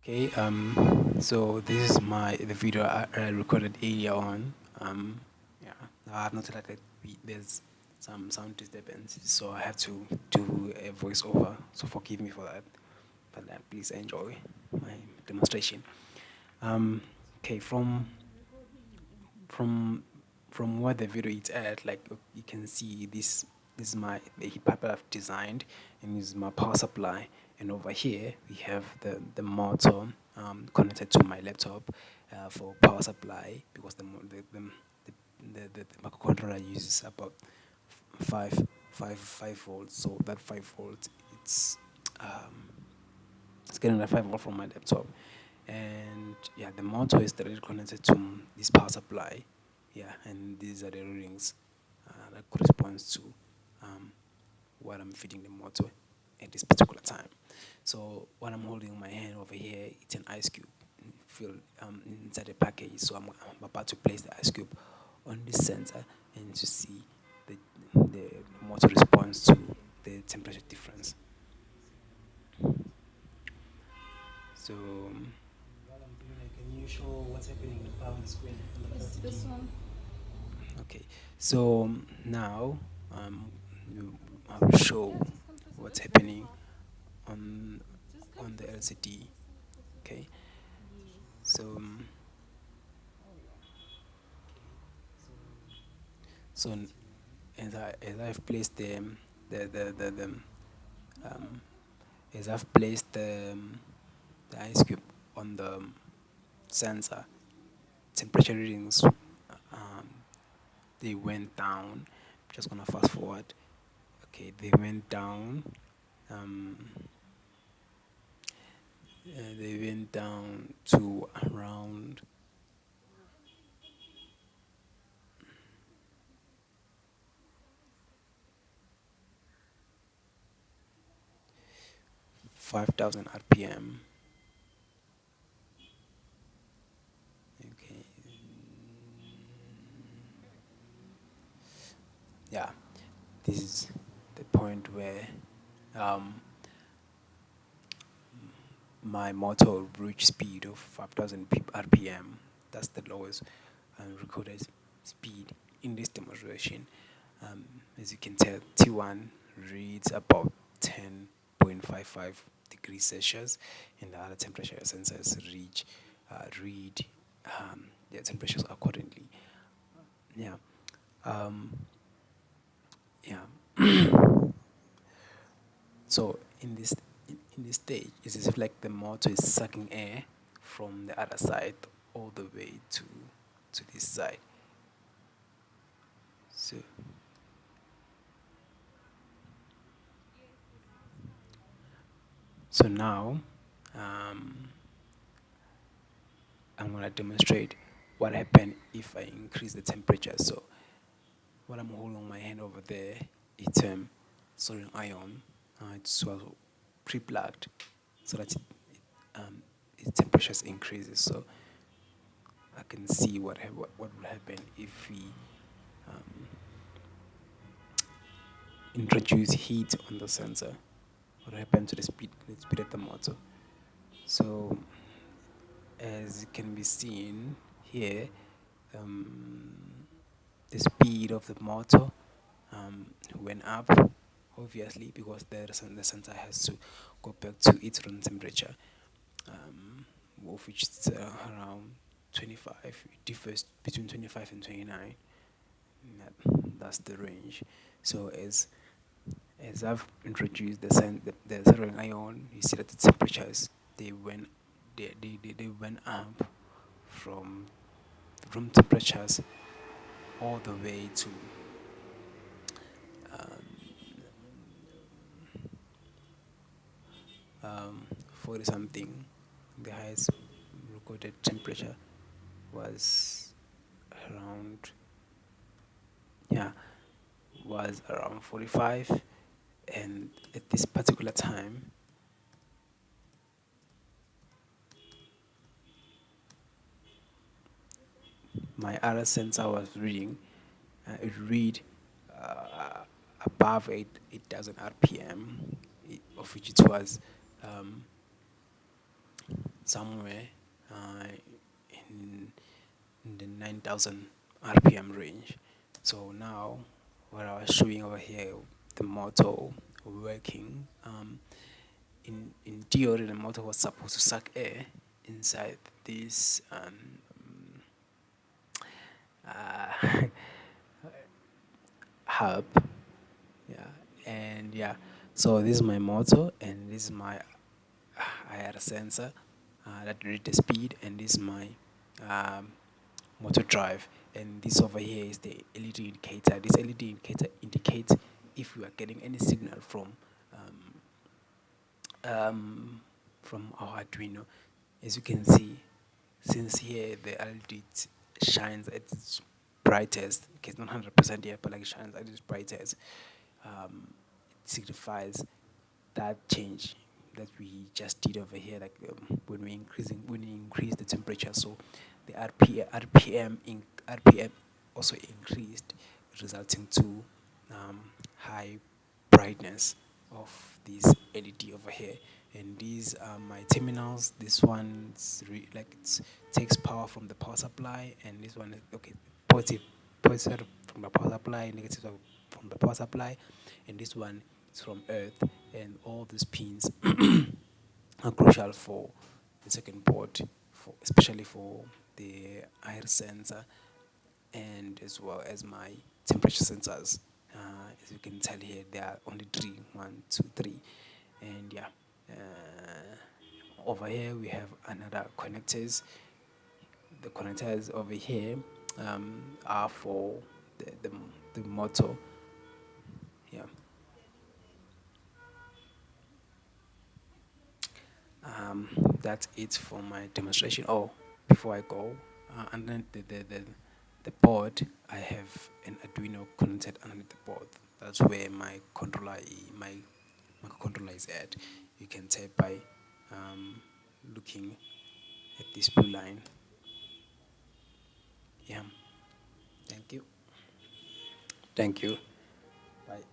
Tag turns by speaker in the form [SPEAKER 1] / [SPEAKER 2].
[SPEAKER 1] Okay, so this is the video I recorded earlier on. Yeah, I've noticed that there's some sound disturbances, so I have to do a voiceover. So forgive me for that, but please enjoy my demonstration. Um, okay, from from where the video is at, like you can see this is the heat pipe I've designed, and this is my power supply. And over here we have the motor connected to my laptop for power supply, because the microcontroller uses about five 5 volts. So that 5 volts, um, it's getting a 5 volt from my laptop. And yeah, the motor is directly connected to this power supply. Yeah, and these are the readings that corresponds to um, what I'm feeding the motor at this particular time. So what I'm holding in my hand over here, it's an ice cube filled inside the package. So I'm about to place the ice cube on this sensor and to see the motor response to the temperature difference. So while I'm doing it, can you show what's happening on the screen?
[SPEAKER 2] This one.
[SPEAKER 1] Okay, so now um, I will show what's happening on the LCD. Okay, so so as I've placed the um, as I've placed the ice cube on the sensor, temperature readings they went down. Just gonna fast forward. Okay, they went down. Um, they went down to around 5,000 RPM. Okay, yeah, this is the point where um, my motor reached speed of 5,000 RPM. That's the lowest recorded speed in this demonstration. Um, as you can tell, T1 reads about 10.55 degrees Celsius, and the other temperature sensors read their temperatures accordingly. Yeah, um, yeah. So in this stage, it's as if like the motor is sucking air from the other side all the way to this side. So now um, I'm gonna demonstrate what happened if I increase the temperature. So what I'm holding my hand over there, it's sodium ion. It's well pre-plugged so that its temperatures increases. So I can see what will happen if we um, introduce heat on the sensor. What will happen to the speed of the motor? So as can be seen here, um, the speed of the motor went up, obviously, because the sensor has to go back to its room temperature, of which is around 25. It differs between 25 and 29. That's the range. So as I've introduced the sodium ion, you see that the temperatures they went up from room temperatures all the way to um, 40 something. The highest recorded temperature was around, yeah, was around 45. And at this particular time, my other sensor was reading, it read uh, above 8,000 RPM, of which it was um, somewhere in, in the 9,000 RPM range. So now, what I was showing over here, the motor working. In theory, the motor was supposed to suck air inside this uh, hub. Yeah, and yeah, so this is my motor, and this is my IR sensor that read the speed, and this is my um, motor drive, and this over here is the LED indicator. This LED indicator indicates if you are getting any signal um, from our Arduino. As you can see, since here the LED shines at its brightest, okay, it's not 100% yet, but like it shines at its brightest, it signifies that change that we just did over here, like when we increase the temperature. So the RPM also increased, resulting to high brightness of this LED over here. And these are my terminals. This one's it takes power from the power supply, and this one is okay, positive positive from the power supply, negative from the power supply, and this one is from earth. And all these pins are crucial for the second board, for especially for the air sensor, and as well as my temperature sensors. As you can tell here, there are only three, 1, 2, 3, and yeah. Over here we have another connectors. The connectors over here are for the motor. Yeah. That's it for my demonstration. Oh, before I go, and then the board, I have an Arduino connected underneath the board. That's where my microcontroller is at. You can tell by looking at this blue line. Yeah. Thank you. Thank you. Bye.